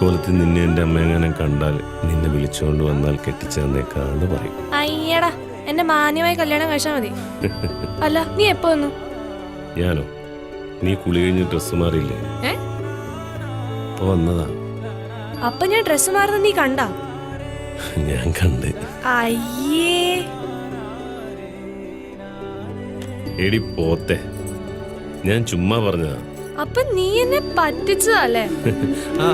കോലത്തിൽ നിന്നെ എൻ്റെ അമ്മയെങ്ങാനും കണ്ടാൽ നിന്നെ വിളിച്ചുകൊണ്ട് വന്നാൽ കെട്ടിച്ചേർന്നേക്കാന്ന് പറയും. അയ്യടാ, എന്നെ മാന്യമായി കല്യാണം കഴിച്ചാൽ മതി. അല്ല, നീ എപ്പോ വന്നു? ഞാനോ? നീ കുളി കഴിഞ്ഞ് ഡ്രസ്സ് മാറിയില്ലേ? ഇപ്പൊ വന്നതാ. അപ്പൊ ഞാൻ ഡ്രസ്സ് മാറുന്ന നീ കണ്ടാ? ഞാൻ കണ്ട്. അയ്യേ, എടി പോത്തെ, ഞാൻ ചുമ്മാ പറഞ്ഞതാ. അപ്പൊ നീ എന്നെ പറ്റിച്ചതല്ലേ? ആ